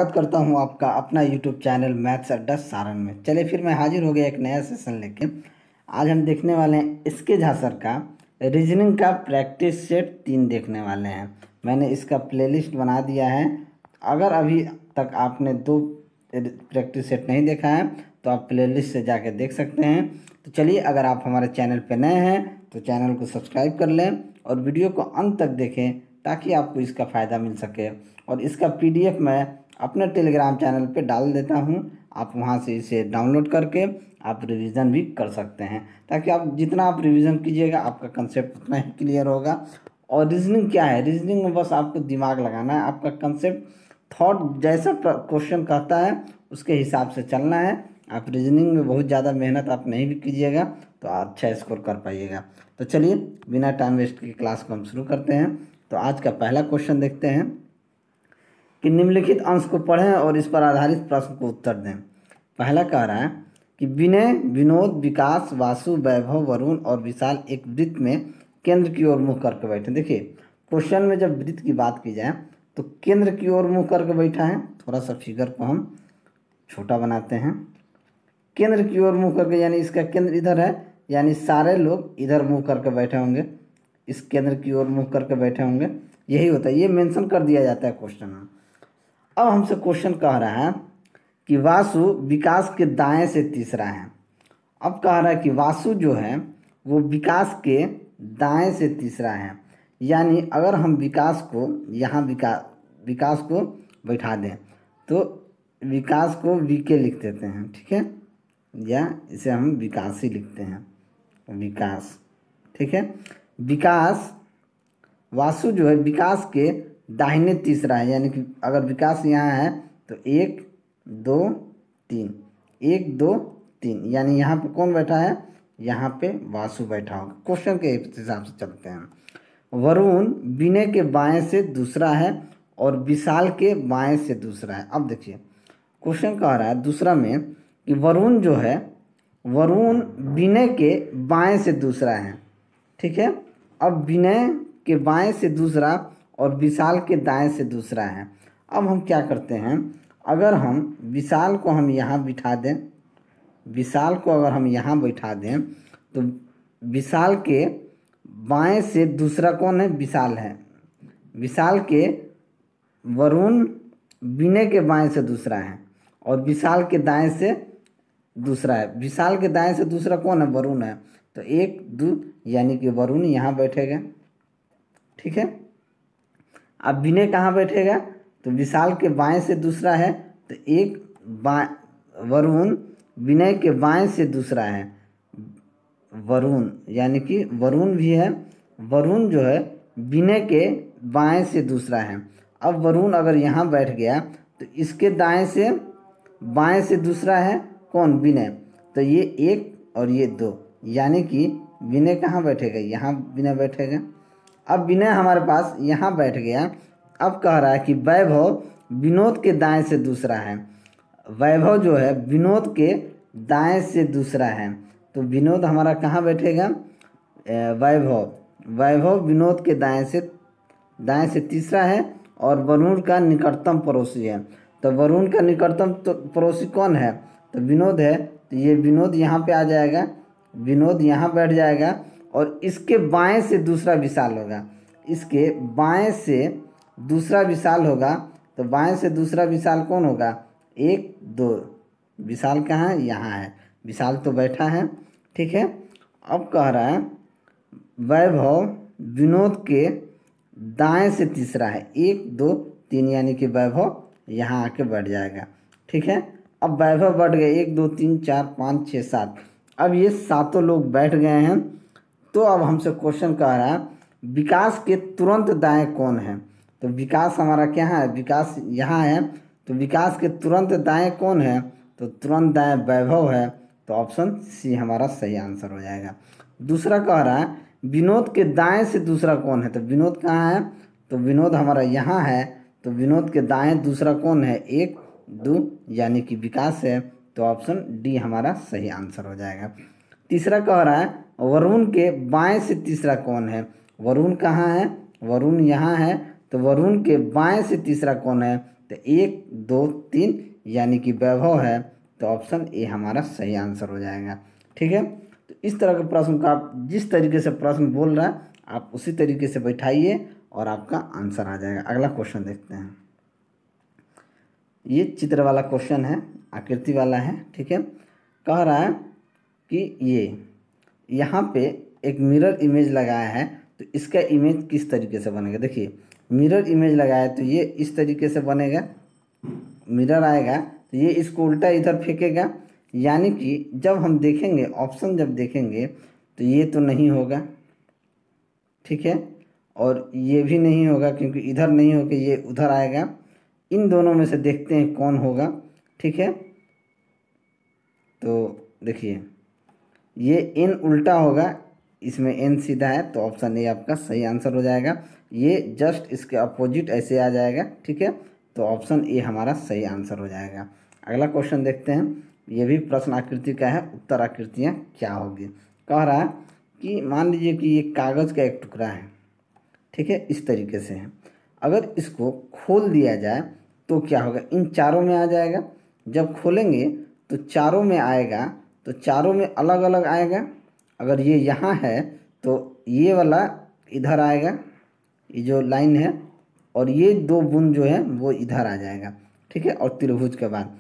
स्वागत करता हूं आपका अपना यूट्यूब चैनल मैथ्स अड्डा सारण में। चलिए फिर मैं हाजिर हो गया एक नया सेशन लेके। आज हम देखने वाले हैं इसके झा सर का रीजनिंग का प्रैक्टिस सेट 3 देखने वाले हैं। मैंने इसका प्लेलिस्ट बना दिया है। अगर अभी तक आपने 2 प्रैक्टिस सेट नहीं देखा है तो आप प्लेलिस्ट से जाके देख सकते हैं। तो चलिए, अगर आप हमारे चैनल पर नए हैं तो चैनल को सब्सक्राइब कर लें और वीडियो को अंत तक देखें ताकि आपको इसका फ़ायदा मिल सके। और इसका PDF मैं अपने टेलीग्राम चैनल पे डाल देता हूँ। आप वहाँ से इसे डाउनलोड करके आप रिवीजन भी कर सकते हैं, ताकि आप जितना आप रिवीजन कीजिएगा आपका कंसेप्ट उतना ही क्लियर होगा। और रीजनिंग क्या है? रीजनिंग में बस आपको दिमाग लगाना है, आपका कंसेप्ट थॉट जैसा क्वेश्चन कहता है उसके हिसाब से चलना है। आप रीजनिंग में बहुत ज़्यादा मेहनत आप नहीं भी कीजिएगा तो अच्छा स्कोर कर पाइएगा। तो चलिए बिना टाइम वेस्ट के क्लास को हम शुरू करते हैं। तो आज का पहला क्वेश्चन देखते हैं कि निम्नलिखित अंश को पढ़ें और इस पर आधारित प्रश्न को उत्तर दें। पहला कह रहा है कि विनय, विनोद, विकास, वासु, वैभव, वरुण और विशाल एक वृत्त में केंद्र की ओर मुँह करके बैठे। देखिए क्वेश्चन में जब वृत्त की बात की जाए तो केंद्र की ओर मुँह करके बैठा है। थोड़ा सा फिगर को हम छोटा बनाते हैं। केंद्र की ओर मुँह करके यानी इसका केंद्र इधर है, यानी सारे लोग इधर मुँह करके बैठे होंगे, इस केंद्र की ओर मुँह करके बैठे होंगे। यही होता है, ये मेंशन कर दिया जाता है क्वेश्चन में। अब हमसे क्वेश्चन कह रहा है कि वासु विकास के दाएं से तीसरा है। अब कह रहा है कि वासु जो है वो विकास के दाएं से तीसरा है, यानी अगर हम विकास को यहाँ विकास को बैठा दें तो विकास को VK लिख देते हैं, ठीक है, या इसे हम विकास ही लिखते हैं, विकास, ठीक है। विकास, वासु जो है विकास के दाहिने तीसरा है, यानी कि अगर विकास यहाँ है तो 1 2 3, 1 2 3, यानी यहाँ पे कौन बैठा है? यहाँ पे वासु बैठा होगा। क्वेश्चन के हिसाब से चलते हैं। वरुण विनय के बाएं से दूसरा है और विशाल के बाएं से दूसरा है। अब देखिए क्वेश्चन कह रहा है दूसरा में कि वरुण जो है वरुण विनय के बाएं से दूसरा है, ठीक है। अब विनय के बाएं से दूसरा और विशाल के दाएं से दूसरा है। अब हम क्या करते हैं, अगर हम विशाल को हम यहाँ बिठा दें, विशाल को अगर हम यहाँ बैठा दें तो विशाल के बाएं से दूसरा कौन है? विशाल है। विशाल के वरुण विनय के बाएं से दूसरा है और विशाल के दाएं से दूसरा है। विशाल के दाएं से दूसरा कौन है? वरुण है। तो 1 2, यानी कि वरुण यहाँ बैठेगा, ठीक है। अब विनय कहाँ बैठेगा? तो विशाल के बाएं से दूसरा है तो वरुण विनय के बाएं से दूसरा है, वरुण, यानी कि वरुण भी है। वरुण जो है विनय के बाएं से दूसरा है। अब वरुण अगर यहाँ बैठ गया तो इसके दाएं से बाएं से दूसरा है कौन? विनय। तो ये 1 और ये 2, यानी कि विनय कहाँ बैठेगा? यहाँ विनय बैठेगा। अब विनय हमारे पास यहाँ बैठ गया। अब कह रहा है कि वैभव विनोद के दाएं से दूसरा है। वैभव जो है विनोद के दाएं से दूसरा है, तो विनोद हमारा कहाँ बैठेगा? वैभव विनोद के दाएं से तीसरा है और वरुण का निकटतम पड़ोसी है। तो वरुण का निकटतम पड़ोसी कौन है? तो विनोद है। तो ये विनोद यहाँ पे आ जाएगा, विनोद यहाँ बैठ जाएगा और इसके बाएं से दूसरा विशाल होगा। इसके बाएं से दूसरा विशाल होगा, तो बाएं से दूसरा विशाल कौन होगा? 1 2, विशाल कहाँ है? यहाँ है, विशाल तो बैठा है, ठीक है। अब कह रहा है वैभव विनोद के दाएं से तीसरा है, 1 2 3, यानी कि वैभव यहाँ आके बैठ जाएगा, ठीक है। अब वैभव बढ़ गए 1 2 3 4 5 6 7। अब ये सातों लोग बैठ गए हैं। तो अब हमसे क्वेश्चन कह रहा है विकास के तुरंत दाएं कौन है? तो विकास हमारा क्या है? विकास यहाँ है। तो विकास के तुरंत दाएं कौन है? तो तुरंत दाएं वैभव है। तो ऑप्शन C हमारा सही आंसर हो जाएगा। दूसरा कह रहा है विनोद के दाएं से दूसरा कौन है? तो विनोद कहाँ है? तो विनोद हमारा यहाँ है। तो विनोद के दाएं दूसरा कौन है? 1 2, यानी कि विकास है। तो ऑप्शन D हमारा सही आंसर हो जाएगा। तीसरा कह रहा है वरुण के बाएं से तीसरा कौन है? वरुण कहाँ है? वरुण यहाँ है। तो वरुण के बाएं से तीसरा कौन है? तो 1 2 3 यानी कि वैभव है, तो ऑप्शन ए हमारा सही आंसर हो जाएगा। ठीक है, तो इस तरह के प्रश्न का आप जिस तरीके से प्रश्न बोल रहा है आप उसी तरीके से बैठाइए और आपका आंसर आ जाएगा। अगला क्वेश्चन देखते हैं। ये चित्र वाला क्वेश्चन है, आकृति वाला है। ठीक है, कह रहा है कि ये यहाँ पे एक मिरर इमेज लगाया है, तो इसका इमेज किस तरीके से बनेगा। देखिए मिरर इमेज लगाया है तो ये इस तरीके से बनेगा, मिरर आएगा तो ये इसको उल्टा इधर फेंकेगा, यानी कि जब हम देखेंगे ऑप्शन जब देखेंगे तो ये तो नहीं होगा। ठीक है, और ये भी नहीं होगा क्योंकि इधर नहीं होकर ये उधर आएगा। इन दोनों में से देखते हैं कौन होगा। ठीक है, तो देखिए ये एन उल्टा होगा, इसमें एन सीधा है, तो ऑप्शन ए आपका सही आंसर हो जाएगा। ये जस्ट इसके अपोजिट ऐसे आ जाएगा। ठीक है, तो ऑप्शन ए हमारा सही आंसर हो जाएगा। अगला क्वेश्चन देखते हैं। ये भी प्रश्न आकृति का है, उत्तर आकृतियाँ क्या होगी। कह रहा है कि मान लीजिए कि ये कागज़ का एक टुकड़ा है। ठीक है, इस तरीके से है, अगर इसको खोल दिया जाए तो क्या होगा, इन चारों में आ जाएगा। जब खोलेंगे तो चारों में आएगा, तो चारों में अलग अलग आएगा। अगर ये यहाँ है तो ये वाला इधर आएगा, ये जो लाइन है, और ये 2 बूंद जो है वो इधर आ जाएगा। ठीक है, और त्रिभुज के बाद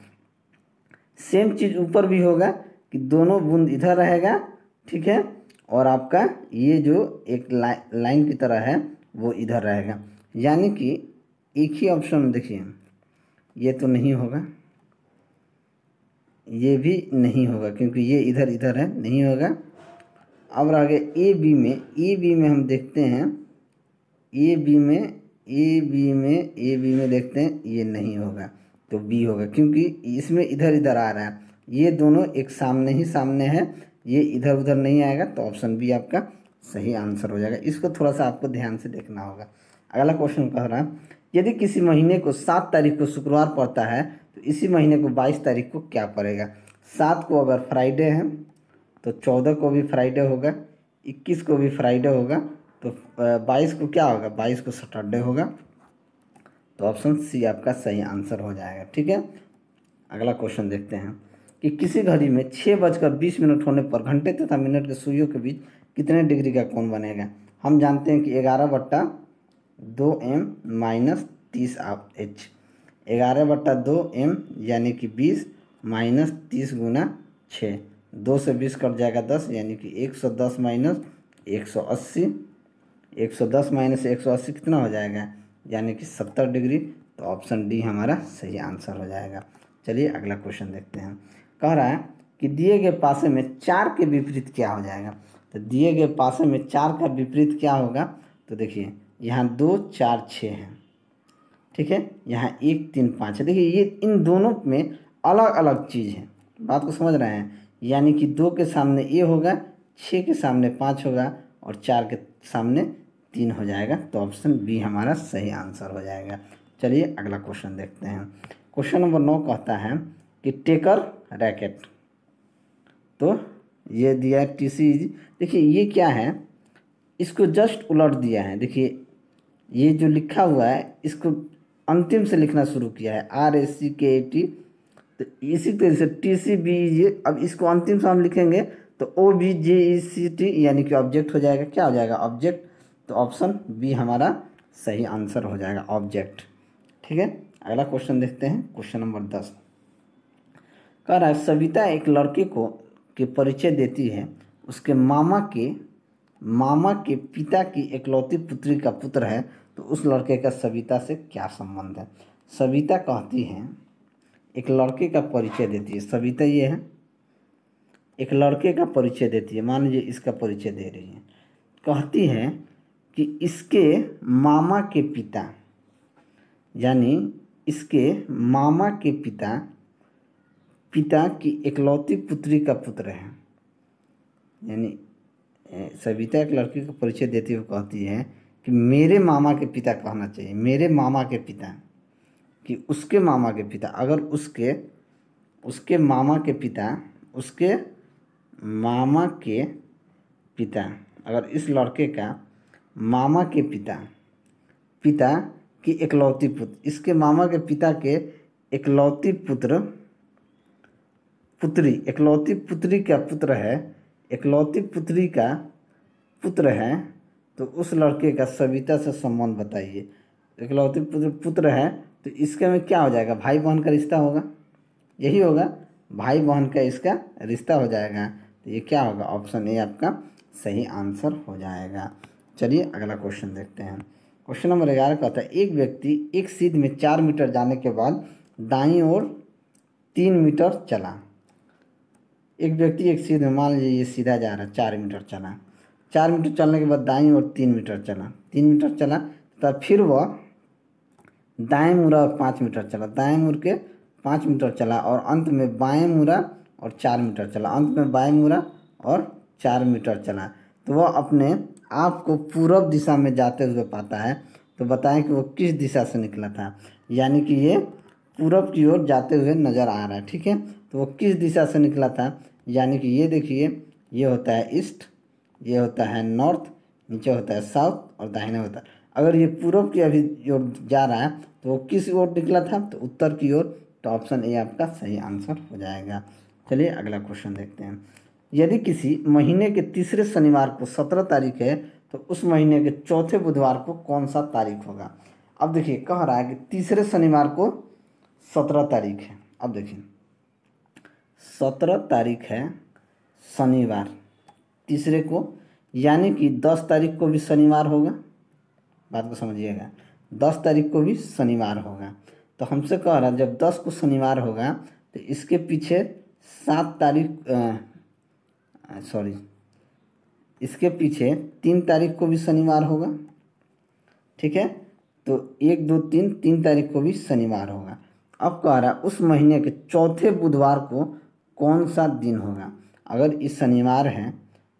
सेम चीज़ ऊपर भी होगा कि दोनों बूंद इधर रहेगा। ठीक है, और आपका ये जो एक लाइन की तरह है वो इधर रहेगा, यानी कि एक ही ऑप्शन देखिए, ये तो नहीं होगा, ये भी नहीं होगा क्योंकि ये इधर इधर है, नहीं होगा। अब रह गए ए बी में। ए बी में हम देखते हैं, ए बी में देखते हैं, ये नहीं होगा तो बी होगा, क्योंकि इसमें इधर इधर आ रहा है, ये दोनों एक सामने ही सामने है, ये इधर उधर नहीं आएगा, तो ऑप्शन बी आपका सही आंसर हो जाएगा। इसको थोड़ा सा आपको ध्यान से देखना होगा। अगला क्वेश्चन कह रहा है, यदि किसी महीने को 7 तारीख को शुक्रवार पड़ता है तो इसी महीने को 22 तारीख को क्या पड़ेगा। 7 को अगर फ्राइडे है तो 14 को भी फ्राइडे होगा, 21 को भी फ्राइडे होगा, तो 22 को क्या होगा, 22 को सैटरडे होगा, तो ऑप्शन सी आपका सही आंसर हो जाएगा। ठीक है, अगला क्वेश्चन देखते हैं कि किसी घड़ी में 6:20 होने पर घंटे तथा मिनट के सुइयों के बीच कितने डिग्री का कोण बनेगा। हम जानते हैं कि 11/2m - 30h, 11/2m यानी कि 20 माइनस 30 गुना 6, 2 से 20 कट जाएगा 10, यानी कि 110 माइनस 180, 110 माइनस 180 कितना हो जाएगा, यानी कि 70 डिग्री, तो ऑप्शन डी हमारा सही आंसर हो जाएगा। चलिए अगला क्वेश्चन देखते हैं। कह रहा है कि दिए गए पासे में 4 के विपरीत क्या हो जाएगा। तो दिए गए पासे में 4 का विपरीत क्या होगा, तो देखिए यहाँ 2 4 6 है। ठीक है, यहाँ 1 3 5 है। देखिए ये इन दोनों में अलग अलग चीज़ है, बात को समझ रहे हैं, यानी कि 2 के सामने ये होगा, 6 के सामने 5 होगा, और 4 के सामने 3 हो जाएगा, तो ऑप्शन बी हमारा सही आंसर हो जाएगा। चलिए अगला क्वेश्चन देखते हैं। क्वेश्चन नंबर 9 कहता है कि टेकर रैकेट, तो ये दिया टीसी। देखिए ये क्या है, इसको जस्ट उलट दिया है। देखिए ये जो लिखा हुआ है इसको अंतिम से लिखना शुरू किया है, RACKET, तो इसी तरह से TCBE। अब इसको अंतिम से हम लिखेंगे तो OBJECT, यानी कि ऑब्जेक्ट हो जाएगा। क्या हो जाएगा, ऑब्जेक्ट, तो ऑप्शन बी हमारा सही आंसर हो जाएगा, ऑब्जेक्ट। ठीक है, अगला क्वेश्चन देखते हैं। क्वेश्चन नंबर 10 कह रहा है सविता एक लड़के को के परिचय देती है, उसके मामा के पिता की इकलौती पुत्री का पुत्र है, तो उस लड़के का सविता से क्या संबंध है। सविता कहती है, एक लड़के का परिचय देती है, सविता ये है, एक लड़के का परिचय देती है, मान लीजिए इसका परिचय दे रही है, कहती है कि इसके मामा के पिता, यानी इसके मामा के पिता की इकलौती पुत्री का पुत्र है। यानी सविता एक लड़की को परिचय देती हुए कहती है कि मेरे मामा के पिता कहना चाहिए, मेरे मामा के पिता, कि उसके मामा के पिता, अगर उसके मामा के पिता, अगर इस लड़के का मामा के पिता कि इकलौती पुत्र, इसके मामा के पिता के इकलौती पुत्री, इकलौती पुत्री का पुत्र है, इकलौती पुत्री का पुत्र है, तो उस लड़के का सविता से संबंध बताइए। इकलौती पुत्र है तो इसके में क्या हो जाएगा, भाई बहन का रिश्ता होगा, यही होगा, भाई बहन का इसका रिश्ता हो जाएगा। तो ये क्या होगा, ऑप्शन ए आपका सही आंसर हो जाएगा। चलिए अगला क्वेश्चन देखते हैं। क्वेश्चन नंबर 11 कहता है एक व्यक्ति एक सीध में 4 मीटर जाने के बाद दाईं ओर 3 मीटर चला। एक व्यक्ति एक सीध में, मान लीजिए ये सीधा जा रहा है, 4 मीटर चला, 4 मीटर चलने के बाद दाईं ओर 3 मीटर चला, 3 मीटर चला, तब फिर वह दाएं मुड़ा और 5 मीटर चला, दाएं मुड़ के 5 मीटर चला, और अंत में बाएं मुड़ा और 4 मीटर चला, अंत में बाएं मुड़ा और 4 मीटर चला। तो वह अपने आप को पूर्व दिशा में जाते हुए पाता है। तो बताएं कि वो किस दिशा से निकला था, यानी कि ये पूरब की ओर जाते हुए नज़र आ रहा है। ठीक है, तो वो किस दिशा से निकला था, यानी कि ये देखिए, ये होता है ईस्ट, ये होता है नॉर्थ, नीचे होता है साउथ और दाहिने होता है। अगर ये पूरब की अभी ओर जा रहा है तो वो किस ओर निकला था, तो उत्तर की ओर। तो ऑप्शन ए आपका सही आंसर हो जाएगा। चलिए अगला क्वेश्चन देखते हैं। यदि किसी महीने के तीसरे शनिवार को 17 तारीख है तो उस महीने के चौथे बुधवार को कौन सा तारीख होगा। अब देखिए कह रहा है कि तीसरे शनिवार को 17 तारीख है। अब देखिए 17 तारीख है शनिवार, तीसरे को, यानी कि 10 तारीख को भी शनिवार होगा, बात को समझिएगा, 10 तारीख को भी शनिवार होगा। तो हमसे कह रहा है जब 10 को शनिवार होगा तो इसके पीछे 7 तारीख इसके पीछे 3 तारीख को भी शनिवार होगा। ठीक है, तो 1 2 3 3 तारीख को भी शनिवार होगा। अब कह रहा है उस महीने के चौथे बुधवार को कौन सा दिन होगा। अगर इस शनिवार है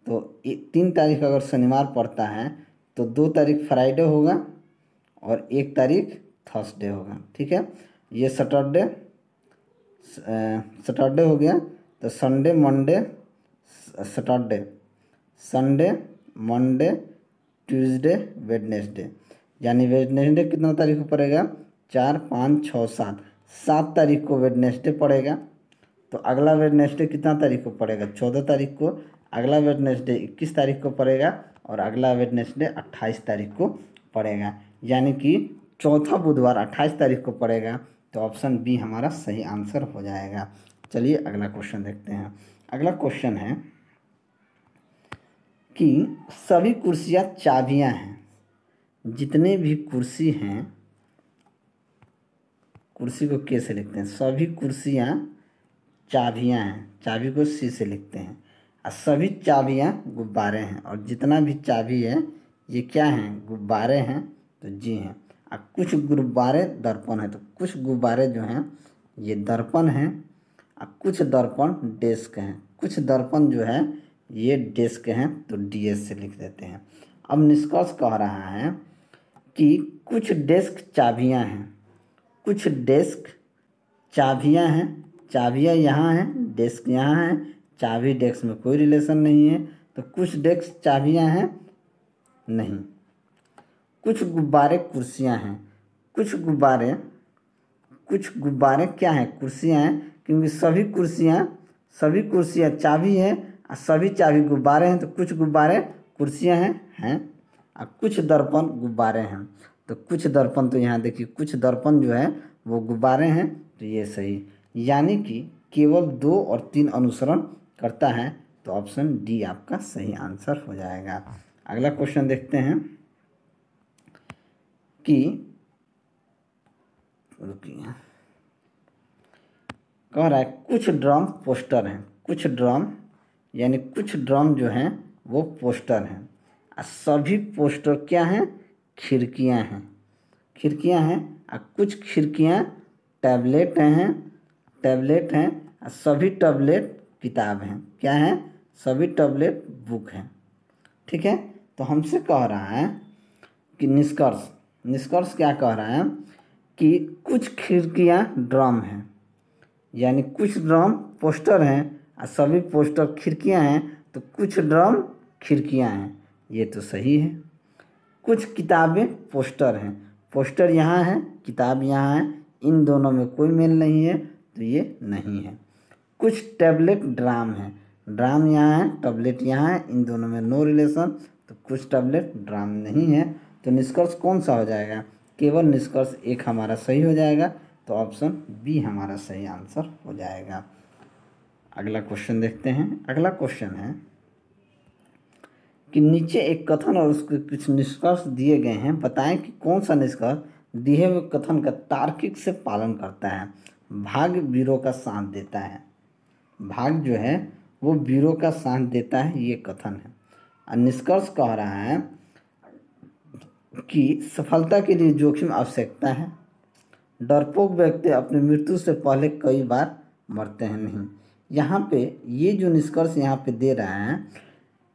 तो 3 तारीख अगर शनिवार पड़ता है तो 2 तारीख फ्राइडे होगा और 1 तारीख थर्सडे होगा। ठीक है, ये सैटरडे हो गया, तो Sunday Monday Saturday, Sunday Monday Tuesday Wednesday, यानी वेडनेसडे कितना तारीख को पड़ेगा, 4 5 6 7 तारीख को वेडनेसडे पड़ेगा। तो अगला वेडनेसडे कितना तारीख को पड़ेगा, 14 तारीख को। अगला वेडनेसडे 21 तारीख को पड़ेगा और अगला वेडनेसडे 28 तारीख को पड़ेगा, यानी कि चौथा बुधवार 28 तारीख को पड़ेगा। तो ऑप्शन बी हमारा सही आंसर हो जाएगा। चलिए अगला क्वेश्चन देखते हैं। अगला क्वेश्चन है कि सभी कुर्सियाँ चाबियाँ हैं, जितने भी कुर्सी हैं, कुर्सी को के से लिखते हैं, सभी कुर्सियाँ चाबियाँ हैं, चाबी को सी से लिखते हैं, और सभी चाबियाँ गुब्बारे हैं, और जितना भी चाबी है ये क्या हैं, गुब्बारे हैं, तो जी हैं। और कुछ गुब्बारे दर्पण हैं, तो कुछ गुब्बारे जो हैं ये दर्पण हैं, और कुछ दर्पण डेस्क हैं, कुछ दर्पण जो है ये डेस्क हैं, तो डीएस से लिख देते हैं। अब निष्कर्ष कह रहा है कि कुछ डेस्क चाबियाँ हैं, कुछ डेस्क चाबियाँ हैं, चाबियाँ यहाँ हैं, डेस्क यहाँ हैं, चाबी डेस्क में कोई रिलेशन नहीं है, तो कुछ डेस्क चाबियाँ हैं नहीं। कुछ गुब्बारे कुर्सियाँ हैं, कुछ गुब्बारे क्या हैं, कुर्सियाँ हैं, क्योंकि सभी कुर्सियाँ चाबी है और सभी चाबी गुब्बारे हैं, तो कुछ गुब्बारे कुर्सियाँ हैं और कुछ दर्पण गुब्बारे हैं। तो कुछ दर्पण, तो यहाँ देखिए कुछ दर्पण जो है वो गुब्बारे हैं, तो ये सही, यानी कि केवल 2 और 3 अनुसरण करता है। तो ऑप्शन डी आपका सही आंसर हो जाएगा। अगला क्वेश्चन देखते हैं कि रुकिए, कह रहा है कुछ ड्रम पोस्टर हैं, कुछ ड्रम यानी कुछ ड्रम जो हैं वो पोस्टर हैं, और सभी पोस्टर क्या हैं, खिड़कियां हैं, और कुछ खिड़कियां टैबलेट हैं, और सभी टैबलेट किताब हैं, क्या हैं, सभी टैबलेट बुक हैं। ठीक है, तो हमसे कह रहा है कि निष्कर्ष क्या कह रहा है कि कुछ खिड़कियां ड्रम हैं, यानी कुछ ड्रम पोस्टर हैं और सभी पोस्टर खिड़कियां हैं, तो कुछ ड्रम खिड़कियां हैं, ये तो सही है। कुछ किताबें पोस्टर हैं, पोस्टर यहाँ है, किताब यहाँ है, इन दोनों में कोई मेल नहीं है तो ये नहीं है। कुछ टैबलेट ड्राम है, ड्राम यहाँ है, टैबलेट यहाँ है, इन दोनों में नो रिलेशन, तो कुछ टैबलेट ड्राम नहीं है। तो निष्कर्ष कौन सा हो जाएगा? केवल निष्कर्ष एक हमारा सही हो जाएगा, तो ऑप्शन बी हमारा सही आंसर हो जाएगा। अगला क्वेश्चन देखते हैं। अगला क्वेश्चन है कि नीचे एक कथन और उसके कुछ निष्कर्ष दिए गए हैं, बताएं कि कौन सा निष्कर्ष दिए हुए कथन का तार्किक से पालन करता है। भाग वीरों का साथ देता है, भाग जो है वो वीरों का साथ देता है, ये कथन है। और निष्कर्ष कह रहा है कि सफलता के लिए जोखिम आवश्यकता है, डरपोक व्यक्ति अपनी मृत्यु से पहले कई बार मरते हैं नहीं। यहाँ पे ये जो निष्कर्ष यहाँ पे दे रहा है,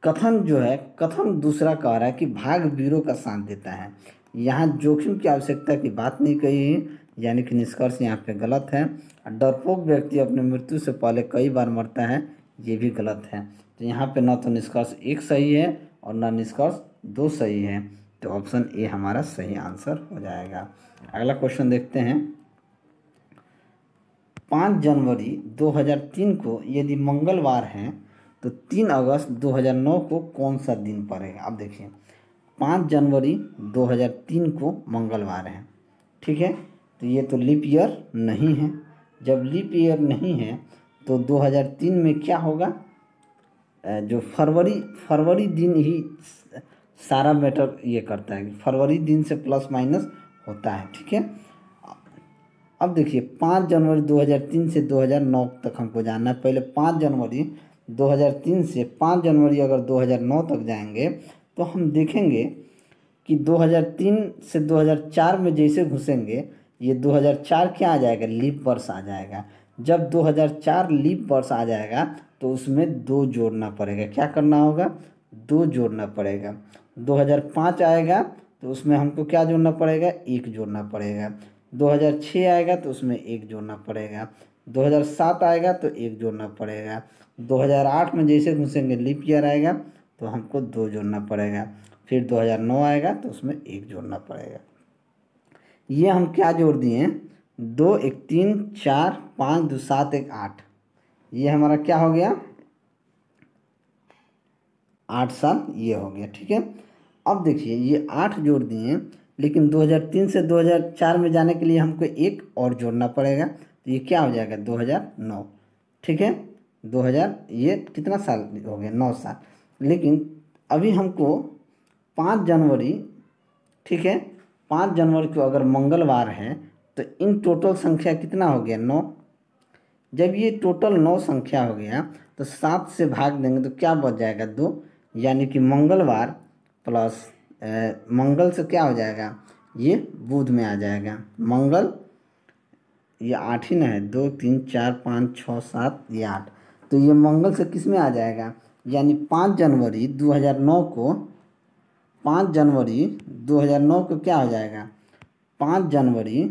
कथन जो है, कथन दूसरा कह रहा है कि भाग वीरों का साथ देता है, यहाँ जोखिम की आवश्यकता की बात नहीं कही है, यानी कि निष्कर्ष यहाँ पे गलत है। डरपोक व्यक्ति अपनी मृत्यु से पहले कई बार मरता है, ये भी गलत है। तो यहाँ पे न तो निष्कर्ष एक सही है और न निष्कर्ष दो सही है, तो ऑप्शन ए हमारा सही आंसर हो जाएगा। अगला क्वेश्चन देखते हैं। 5 जनवरी 2003 को यदि मंगलवार है तो 3 अगस्त 2009 को कौन सा दिन पड़ेगा? अब देखिए 5 जनवरी 2003 को मंगलवार है, ठीक है, तो ये तो लीप ईयर नहीं है। जब लीप ईयर नहीं है तो 2003 में क्या होगा? जो फरवरी दिन ही सारा मैटर ये करता है, फरवरी दिन से प्लस माइनस होता है, ठीक है। अब देखिए 5 जनवरी 2003 से 2009 तक हमको जानना है। पहले 5 जनवरी 2003 से 5 जनवरी अगर 2009 तक जाएंगे तो हम देखेंगे कि 2003 से 2004 में जैसे घुसेंगे, ये 2004 क्या आ जाएगा? लीप वर्ष आ जाएगा। जब 2004 लीप वर्ष आ जाएगा तो उसमें 2 जोड़ना पड़ेगा। क्या करना होगा? 2 जोड़ना पड़ेगा। 2005 आएगा तो उसमें हमको क्या जोड़ना पड़ेगा? 1 जोड़ना पड़ेगा। 2006 आएगा तो उसमें 1 जोड़ना पड़ेगा। 2007 आएगा तो 1 जोड़ना पड़ेगा। 2008 में जैसे घुसेंगे लीप ईयर आएगा तो हमको 2 जोड़ना पड़ेगा। फिर 2009 आएगा तो उसमें 1 जोड़ना पड़ेगा। ये हम क्या जोड़ दिए? 2 1 3 4 5 2 7 1 8, ये हमारा क्या हो गया? 8 साल ये हो गया, ठीक है। अब देखिए ये 8 जोड़ दिए, लेकिन 2003 से 2004 में जाने के लिए हमको 1 और जोड़ना पड़ेगा, तो ये क्या हो जाएगा? 2009, ठीक है। 2000 ये कितना साल हो गया? 9 साल। लेकिन अभी हमको 5 जनवरी, ठीक है, 5 जनवरी को अगर मंगलवार है तो इन टोटल संख्या कितना हो गया? 9। जब ये टोटल 9 संख्या हो गया तो 7 से भाग देंगे तो क्या बच जाएगा? 2, यानी कि मंगलवार प्लस मंगल से क्या हो जाएगा? ये बुध में आ जाएगा। मंगल ये 8 ही ना है, 2 3 4 5 6 7 ये 8, तो ये मंगल से किस में आ जाएगा? यानी 5 जनवरी 2009 को, 5 जनवरी 2009 को क्या हो जाएगा? 5 जनवरी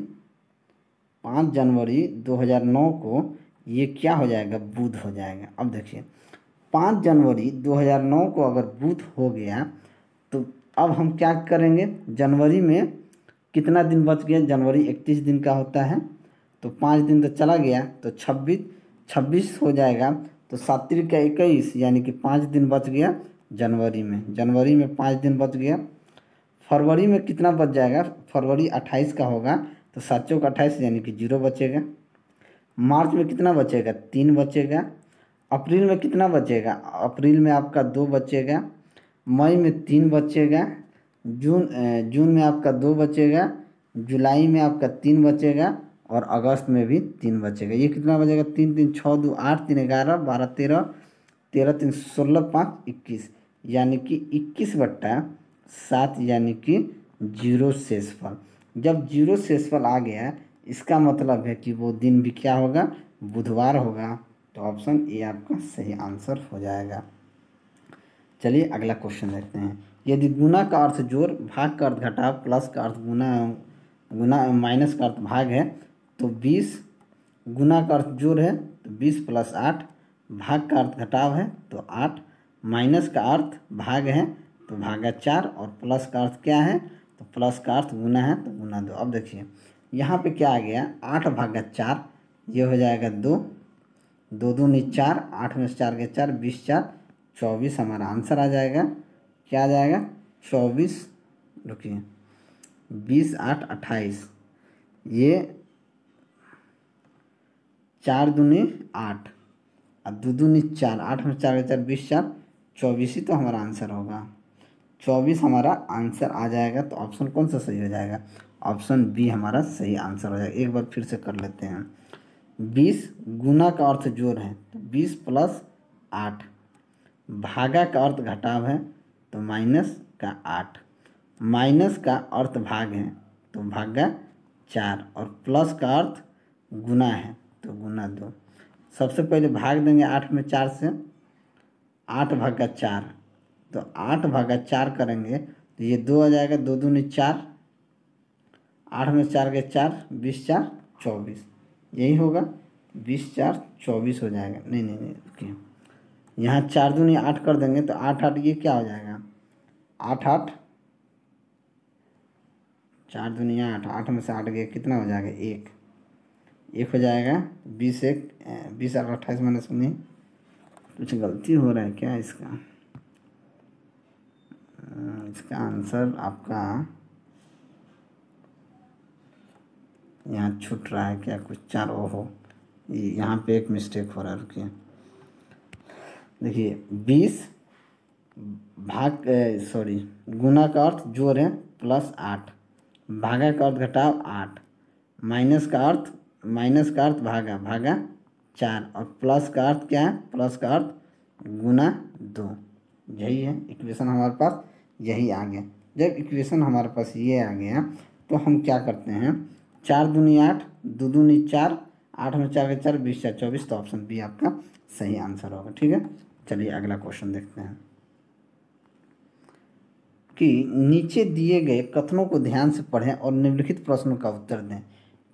2009 को ये क्या हो जाएगा? बुध हो जाएगा। अब देखिए 5 जनवरी 2009 को अगर बुध हो गया तो अब हम क्या करेंगे? जनवरी में कितना दिन बच गया? जनवरी 31 दिन का होता है, तो 5 दिन तो चला गया, तो 26 हो जाएगा, तो 7 का 21, यानी कि 5 दिन बच गया जनवरी में 5 दिन बच गया। फरवरी में कितना बच जाएगा? फरवरी 28 का होगा, तो 7 का 28 यानी कि 0 बचेगा। मार्च में कितना बचेगा? 3 बचेगा। अप्रैल में कितना बचेगा? अप्रैल में आपका 2 बचेगा। मई में 3 बचेगा। जून में आपका 2 बचेगा। जुलाई में आपका 3 बचेगा और अगस्त में भी 3 बचेगा। ये कितना बचेगा? 3 3 6 2 8 3 11 12 13 13 3 16 5 21, यानी कि 21/7, यानी कि 0 शेषफल। जब 0 शेषफल आ गया, इसका मतलब है कि वो दिन भी क्या होगा? बुधवार होगा। तो ऑप्शन ए आपका सही आंसर हो जाएगा। चलिए अगला क्वेश्चन देखते हैं। यदि गुना का अर्थ जोड़, भाग का अर्थ घटाव, प्लस का अर्थ गुना माइनस का अर्थ भाग है, तो 20, गुना का अर्थ जोड़ है तो 20 + 8, भाग का अर्थ घटाव है तो 8, माइनस का अर्थ भाग है तो भागा 4, और प्लस का अर्थ क्या है? तो प्लस का अर्थ गुना है तो गुना 2। अब देखिए यहाँ पे क्या आ गया, 8/4, ये हो जाएगा 2, 2 दूनी 4, 8 में से 4 गए 4, 20 4 24 हमारा आंसर आ जाएगा। क्या आ जाएगा 24, रुकिए 20 8 28, ये 4 दूनी 8 और 2 दूनी 4, 8 में 4 गए 4, 20 4 24 ही तो हमारा आंसर होगा। 24 हमारा आंसर आ जाएगा। तो ऑप्शन कौन सा सही हो जाएगा, ऑप्शन बी हमारा सही आंसर हो जाएगा। एक बार फिर से कर लेते हैं। 20 गुना का अर्थ जोड़ है तो 20 + 8, भागा का अर्थ घटाव है तो माइनस का 8, माइनस का अर्थ भाग है तो भागा 4 और प्लस का अर्थ गुना है तो गुना 2। सबसे पहले भाग देंगे 8 में 4 से, 8/4, तो 8/4 करेंगे तो ये 2 आ जाएगा, 2 दूनी 4, 8 में 4 गए 4, 20 4 24, यही होगा 20 4 24 हो जाएगा। नहीं नहीं नहीं रुकिए, यहाँ 4 दूनी 8 कर देंगे तो 8 8 ये क्या हो जाएगा, 8 8, 4 दूनी 8, 8 में से 8 गए कितना हो जाएगा 1, 1 हो जाएगा। 20 1 20 8 28 माइनस 19, कुछ गलती हो रहा है क्या इसका, इसका आंसर आपका यहाँ छूट रहा है क्या कुछ 4, ओहो यहाँ पे एक मिस्टेक हो रहा है, रुकिए देखिए 20 गुना का अर्थ जोड़ है प्लस 8, भागा का अर्थ घटाव 8, माइनस का अर्थ भागा 4 और प्लस का अर्थ क्या है, प्लस का अर्थ गुना 2। यही है इक्वेशन हमारे पास, यही आ गया। जब इक्वेशन हमारे पास ये आ गया तो हम क्या करते हैं, 4 दूनी 8, 2 दूनी 4, 8 में 4 के 4, 20 4 24, तो ऑप्शन बी आपका सही आंसर होगा। ठीक है, चलिए अगला क्वेश्चन देखते हैं कि नीचे दिए गए कथनों को ध्यान से पढ़ें और निम्नलिखित प्रश्नों का उत्तर दें।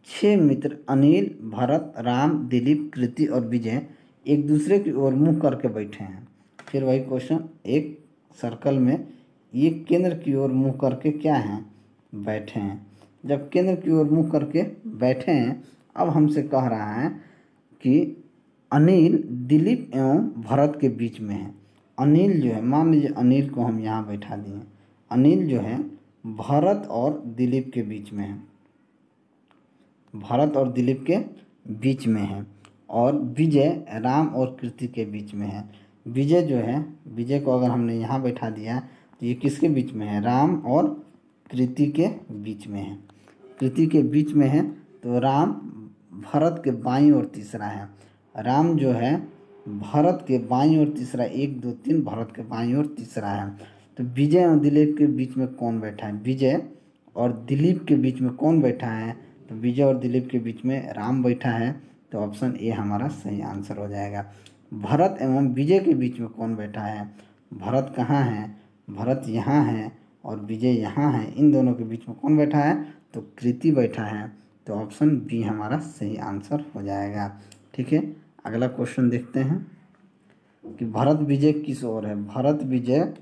6 मित्र अनिल, भरत, राम, दिलीप, कृति और विजय एक दूसरे की ओर मुँह करके बैठे हैं। फिर वही क्वेश्चन, एक सर्कल में ये केंद्र की ओर मुँह करके क्या हैं, बैठे हैं। जब केंद्र की ओर मुँह करके बैठे हैं, अब हमसे कह रहा है कि अनिल दिलीप एवं भरत के बीच में है। अनिल जो है, मान लीजिए अनिल को हम यहाँ बैठा दिए, अनिल जो है भरत और दिलीप के बीच में है, भरत और दिलीप के बीच में है। और विजय राम और कृति के बीच में है। विजय जो है, विजय को अगर हमने यहाँ बैठा दिया तो ये किसके बीच में है, राम और कृति के बीच में है। कृति के बीच में है तो राम भरत के बाईं ओर तीसरा है, राम जो है भरत के बाईं ओर तीसरा, 1 2 3 भरत के बाईं ओर तीसरा है। तो विजय और दिलीप के बीच में कौन बैठा है, विजय और दिलीप के बीच में कौन बैठा है, तो विजय और दिलीप के बीच में राम बैठा है। तो ऑप्शन ए हमारा सही आंसर हो जाएगा। भरत एवं विजय के बीच में कौन बैठा है, भरत कहाँ है, भरत यहाँ है और विजय यहाँ है, इन दोनों के बीच में कौन बैठा है, तो कृति बैठा है। तो ऑप्शन बी हमारा सही आंसर हो जाएगा। ठीक है, अगला क्वेश्चन देखते हैं कि भरत विजय किस ओर है, भरत विजय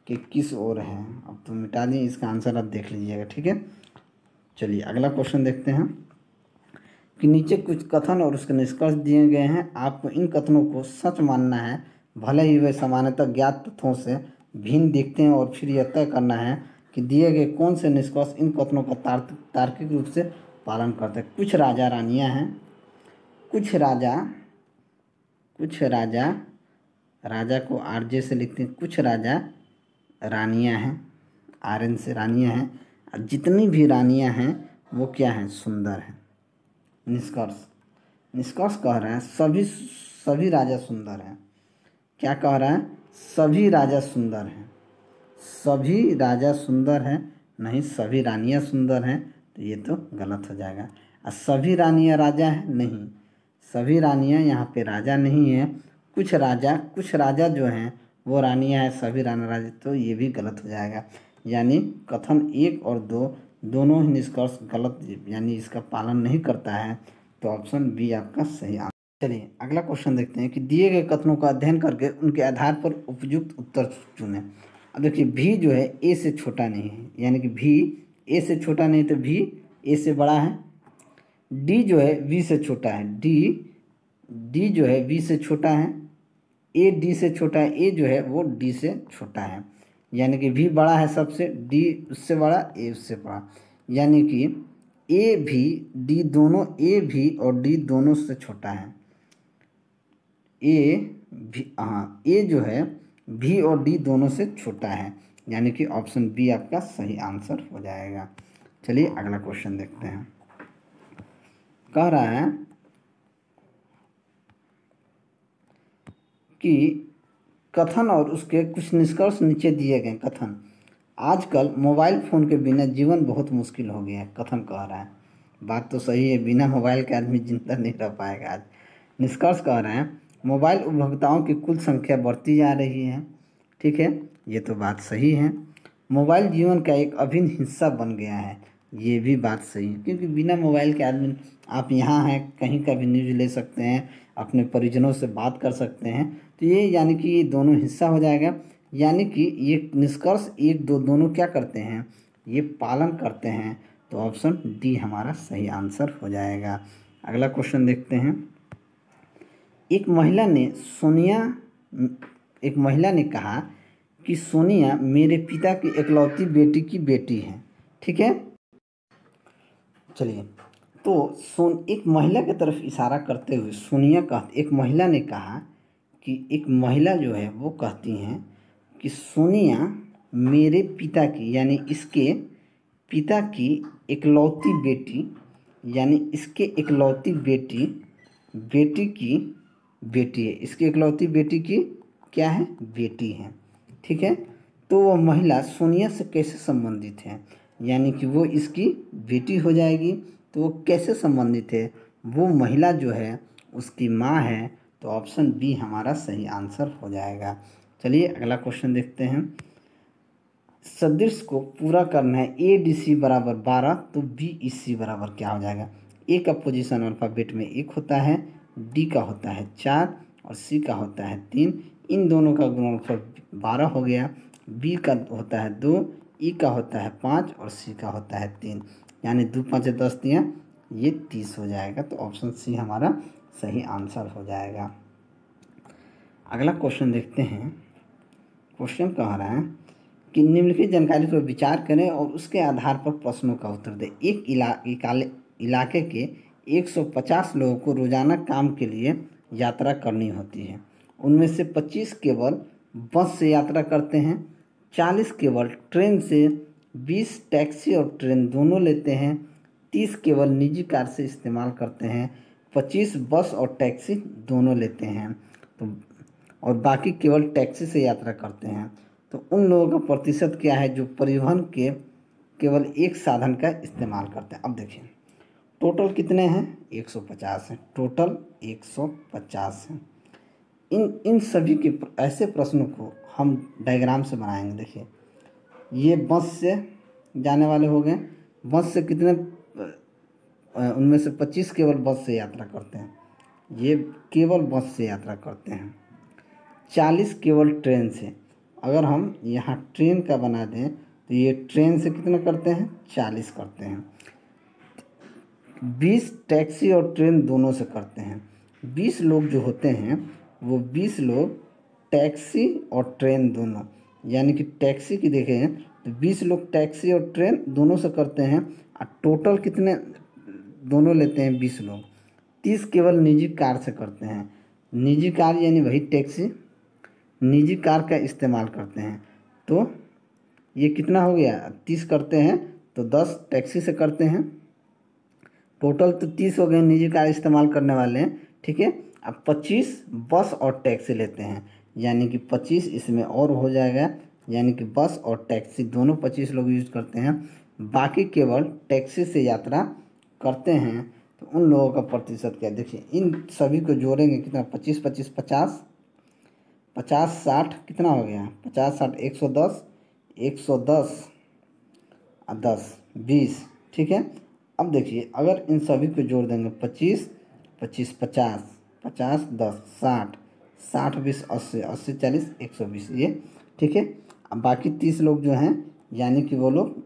के किस ओर है। अब तो मिटा दिए, इसका आंसर आप देख लीजिएगा। ठीक है, चलिए अगला क्वेश्चन देखते हैं कि नीचे कुछ कथन और उसके निष्कर्ष दिए गए हैं। आपको इन कथनों को सच मानना है, भले ही वे सामान्यतः ज्ञात तथ्यों से भिन्न दिखते हैं, और फिर यह तय करना है कि दिए गए कौन से निष्कर्ष इन कथनों का तार्किक रूप से पालन करते हैं। कुछ राजा रानियां हैं, कुछ राजा को आरजे से लिखते हैं, कुछ राजा रानियां हैं, आरएन से रानियां हैं, और जितनी भी रानियां हैं वो क्या हैं, सुंदर हैं। निष्कर्ष कह रहा है सभी राजा सुंदर हैं। क्या कह रहा है, सभी राजा सुंदर हैं, सभी राजा सुंदर हैं, नहीं सभी रानियां सुंदर हैं, तो ये तो गलत हो जाएगा। और सभी रानियां राजा हैं, नहीं सभी रानियां यहाँ पे राजा नहीं है, कुछ राजा जो हैं वो रानियां हैं, सभी राजा, तो ये भी गलत हो जाएगा। यानी कथन 1 और 2 दोनों ही निष्कर्ष गलत, यानी इसका पालन नहीं करता है। तो ऑप्शन बी आपका सही आंसर। चलिए अगला क्वेश्चन देखते हैं कि दिए गए कथनों का अध्ययन करके उनके आधार पर उपयुक्त उत्तर चुनें। अब देखिए भी जो है ए से छोटा नहीं है, यानी कि भी ए से छोटा नहीं तो भी ए से बड़ा है। डी जो है वी से छोटा है, डी जो है वी से छोटा है। ए डी से छोटा है, ए जो है वो डी से छोटा है, यानी कि भी बड़ा है सबसे, डी उससे बड़ा, ए उससे बड़ा, यानी कि ए भी डी दोनों, ए भी और डी दोनों से छोटा है। ए भी, हाँ ए जो है भी और डी दोनों से छोटा है, यानी कि ऑप्शन बी आपका सही आंसर हो जाएगा। चलिए अगला क्वेश्चन देखते हैं। कह रहा है कि कथन और उसके कुछ निष्कर्ष नीचे दिए गए। कथन, आजकल मोबाइल फ़ोन के बिना जीवन बहुत मुश्किल हो गया है। कथन कह रहा है, बात तो सही है, बिना मोबाइल के आदमी जिंदा नहीं रह पाएगा आज। निष्कर्ष कह रहे हैं मोबाइल उपभोक्ताओं की कुल संख्या बढ़ती जा रही है। ठीक है, ये तो बात सही है। मोबाइल जीवन का एक अभिन्न हिस्सा बन गया है, ये भी बात सही है, क्योंकि बिना मोबाइल के आदमी आप यहाँ हैं, कहीं का भी न्यूज़ ले सकते हैं, अपने परिजनों से बात कर सकते हैं, तो ये यानी कि ये दोनों हिस्सा हो जाएगा। यानी कि ये निष्कर्ष एक दो दोनों क्या करते हैं, ये पालन करते हैं, तो ऑप्शन डी हमारा सही आंसर हो जाएगा। अगला क्वेश्चन देखते हैं। एक महिला ने कहा कि सोनिया मेरे पिता की इकलौती बेटी की बेटी है। ठीक है, चलिए तो एक महिला की तरफ इशारा करते हुए एक महिला ने कहा कि एक महिला जो है वो कहती हैं कि सोनिया मेरे पिता की, यानी इसके पिता की इकलौती बेटी, यानी इसके इकलौती बेटी की बेटी है, इसकी इकलौती बेटी की क्या है, बेटी है। ठीक है, तो वो महिला सोनिया से कैसे संबंधित है, यानी कि वो इसकी बेटी हो जाएगी, तो वो कैसे संबंधित है, वो महिला जो है उसकी माँ है, तो ऑप्शन बी हमारा सही आंसर हो जाएगा। चलिए अगला क्वेश्चन देखते हैं। सदृश को पूरा करना है, ए डी सी बराबर 12, तो बी ई सी बराबर क्या हो जाएगा। ए का पोजीशन अल्फ़ाबेट में 1 होता है, डी का होता है 4 और सी का होता है 3। इन दोनों का गुणनफल 12 हो गया। बी का होता है 2, ई का होता है 5 और सी का होता है 3, यानी 2 5 10 दिया, ये 30 हो जाएगा, तो ऑप्शन सी हमारा सही आंसर हो जाएगा। अगला क्वेश्चन देखते हैं। क्वेश्चन कह रहा है कि निम्नलिखित जानकारी पर विचार करें और उसके आधार पर प्रश्नों का उत्तर दें। एक इलाके के 150 लोगों को रोजाना काम के लिए यात्रा करनी होती है। उनमें से 25 केवल बस से यात्रा करते हैं, 40 केवल ट्रेन से, 20 टैक्सी और ट्रेन दोनों लेते हैं, 30 केवल निजी कार से इस्तेमाल करते हैं, 25 बस और टैक्सी दोनों लेते हैं, तो और बाकी केवल टैक्सी से यात्रा करते हैं। तो उन लोगों का प्रतिशत क्या है जो परिवहन के केवल एक साधन का इस्तेमाल करते हैं। अब देखिए टोटल कितने हैं, 150 हैं, टोटल 150 हैं। इन सभी के ऐसे प्रश्नों को हम डायग्राम से बनाएंगे। देखिए ये बस से जाने वाले हो गए, बस से कितने, उनमें से 25 केवल बस से यात्रा करते हैं, ये केवल बस से यात्रा करते हैं। 40 केवल ट्रेन से, अगर हम यहाँ ट्रेन का बना दें तो ये ट्रेन से कितना करते हैं, 40 करते हैं। 20 टैक्सी और ट्रेन दोनों से करते हैं। 20 लोग जो होते हैं वो 20 लोग टैक्सी और ट्रेन दोनों, यानी कि टैक्सी की देखें तो 20 लोग टैक्सी और ट्रेन दोनों से करते हैं, और टोटल कितने दोनों लेते हैं, 20 लोग। 30 केवल निजी कार से करते हैं, निजी कार यानी वही टैक्सी, निजी कार का इस्तेमाल करते हैं, तो ये कितना हो गया, 30 करते हैं तो 10 टैक्सी से करते हैं, टोटल तो 30 हो गए निजी कार इस्तेमाल करने वाले हैं। ठीक है, अब 25 बस और टैक्सी लेते हैं, यानी कि 25 इसमें और हो जाएगा, यानी कि बस और टैक्सी दोनों 25 लोग यूज करते हैं, बाकी केवल टैक्सी से यात्रा करते हैं। तो उन लोगों का प्रतिशत क्या, देखिए इन सभी को जोड़ेंगे कितना, 25 25 50 50 60 कितना हो गया, 50 60 110 110 और 10 20। ठीक है, अब देखिए अगर इन सभी को जोड़ देंगे 25 25 50 50 10 60 60 20 80 80 40 120 ये। ठीक है, अब बाकी 30 लोग जो हैं यानी कि वो लोग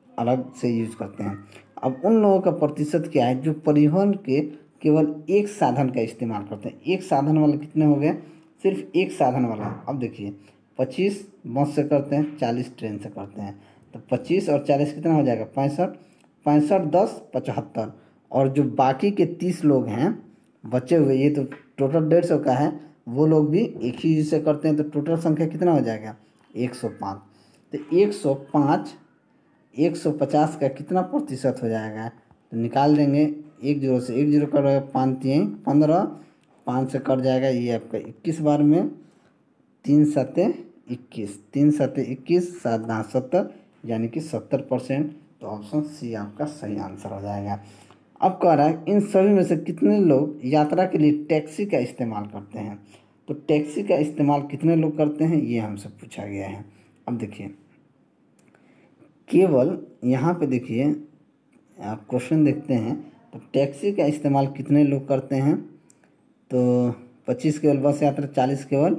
अलग से यूज करते हैं। अब उन लोगों का प्रतिशत क्या है जो परिवहन के केवल एक साधन का इस्तेमाल करते हैं। एक साधन वाले कितने हो गए, सिर्फ एक साधन वाला। अब देखिए 25 बस से करते हैं, 40 ट्रेन से करते हैं, तो 25 और 40 कितना हो जाएगा 65, 65 10 75। और जो बाकी के 30 लोग हैं बचे हुए, ये तो टोटल 150 का है, वो लोग भी एक ही यूज से करते हैं, तो टोटल संख्या कितना हो जाएगा 105। तो 105 150 का कितना प्रतिशत हो जाएगा, तो निकाल देंगे। एक जीरो से एक जीरो कट 5 3 15, 5 से कट जाएगा ये आपका 21 बार में, 3 सत्ते 21, 3 सत्ते 21, 7 10 70, यानी कि 70%। तो ऑप्शन सी आपका सही आंसर हो जाएगा। अब कह रहा है इन सभी में से कितने लोग यात्रा के लिए टैक्सी का इस्तेमाल करते हैं। तो टैक्सी का इस्तेमाल कितने लोग करते हैं ये हमसे पूछा गया है। अब देखिए केवल यहाँ पे देखिए आप क्वेश्चन देखते हैं, तो टैक्सी का इस्तेमाल कितने लोग करते हैं, तो 25 केवल बस यात्रा, 40 केवल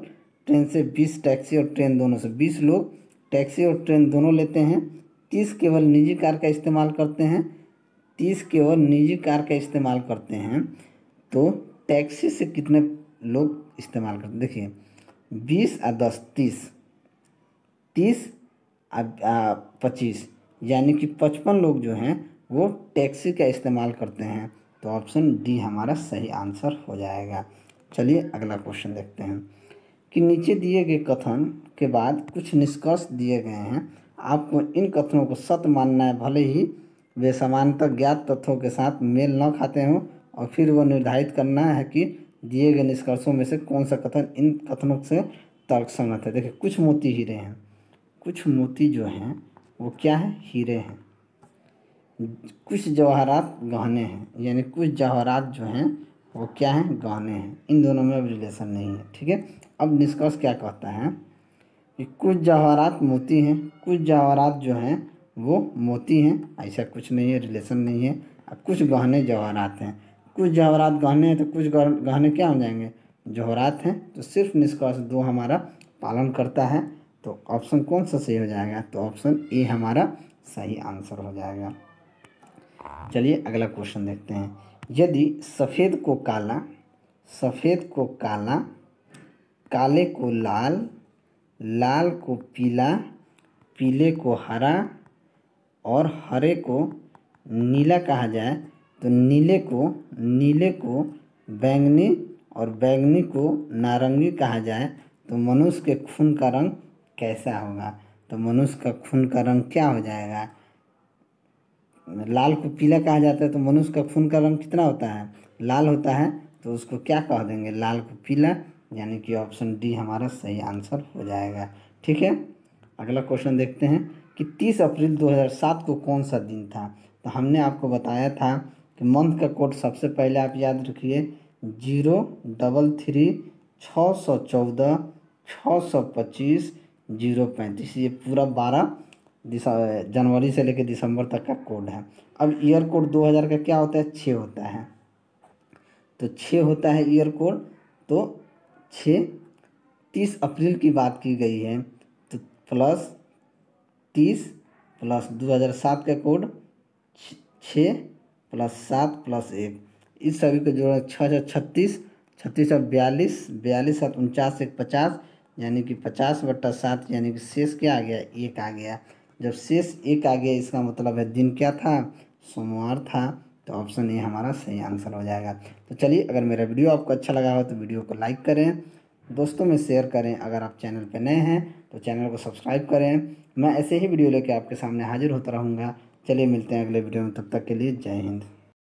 ट्रेन से, 20 टैक्सी और ट्रेन दोनों से, 20 लोग टैक्सी और ट्रेन दोनों लेते हैं, 30 केवल निजी कार का इस्तेमाल करते हैं, 30 केवल निजी कार का इस्तेमाल करते हैं। तो टैक्सी से कितने लोग इस्तेमाल करते हैं, देखिए 20 और 10 30, 30 25, यानी कि 55 लोग जो हैं वो टैक्सी का इस्तेमाल करते हैं। तो ऑप्शन डी हमारा सही आंसर हो जाएगा। चलिए अगला क्वेश्चन देखते हैं कि नीचे दिए गए कथन के बाद कुछ निष्कर्ष दिए गए हैं, आपको इन कथनों को सत्य मानना है भले ही वे समानतः ज्ञात तथ्यों के साथ मेल न खाते हों, और फिर वो निर्धारित करना है कि दिए गए निष्कर्षों में से कौन सा कथन इन कथनों से तर्कसंगत है। देखिए कुछ मोती हीरे हैं, कुछ मोती जो हैं वो क्या है हीरे हैं, कुछ जवाहरात गहने हैं, यानी कुछ जवाहरात जो हैं वो क्या हैं गहने हैं। इन दोनों में अब रिलेशन नहीं है, ठीक है। अब निष्कर्ष क्या कहता है कि कुछ जवाहरात मोती हैं, कुछ जवाहरात जो हैं वो मोती हैं, ऐसा कुछ नहीं है, रिलेशन नहीं है। अब कुछ गहने जवाहरात हैं, कुछ जवाहरात गहने हैं, तो कुछ गहने क्या हो जाएंगे जवाहरात हैं। तो सिर्फ निष्कर्ष 2 हमारा पालन करता है। तो ऑप्शन कौन सा सही हो जाएगा, तो ऑप्शन ए हमारा सही आंसर हो जाएगा। चलिए अगला क्वेश्चन देखते हैं। यदि सफ़ेद को काला, सफ़ेद को काला, काले को लाल, लाल को पीला, पीले को हरा और हरे को नीला कहा जाए, तो नीले को बैंगनी और बैंगनी को नारंगी कहा जाए, तो मनुष्य के खून का रंग कैसा होगा। तो मनुष्य का खून का रंग क्या हो जाएगा, लाल को पीला कहा जाता है, तो मनुष्य का खून का रंग कितना होता है लाल होता है, तो उसको क्या कह देंगे लाल को पीला, यानी कि ऑप्शन डी हमारा सही आंसर हो जाएगा। ठीक है, अगला क्वेश्चन देखते हैं कि 30 अप्रैल 2007 को कौन सा दिन था। तो हमने आपको बताया था कि मंथ का कोड सबसे पहले आप याद रखिए 033 614 625 035, ये पूरा 12 जनवरी से लेकर दिसंबर तक का कोड है। अब ईयर कोड 2000 का क्या होता है 6 होता है, तो 6 होता है ईयर कोड। तो 6 30 अप्रैल की बात की गई है, तो प्लस 30 प्लस 2007 का कोड 6 प्लस 7 प्लस 1, इस सभी को जोड़ा 6 36, 36 और 42, 42 7 49 1 50, यानी कि 50/7, यानी कि शेष क्या आ गया 1 आ गया। जब शेष 1 आ गया इसका मतलब है दिन क्या था सोमवार था। तो ऑप्शन ए हमारा सही आंसर हो जाएगा। तो चलिए, अगर मेरा वीडियो आपको अच्छा लगा हो तो वीडियो को लाइक करें, दोस्तों में शेयर करें, अगर आप चैनल पर नए हैं तो चैनल को सब्सक्राइब करें। मैं ऐसे ही वीडियो लेके आपके सामने हाजिर होता रहूँगा। चलिए मिलते हैं अगले वीडियो में, तब तक के लिए जय हिंद।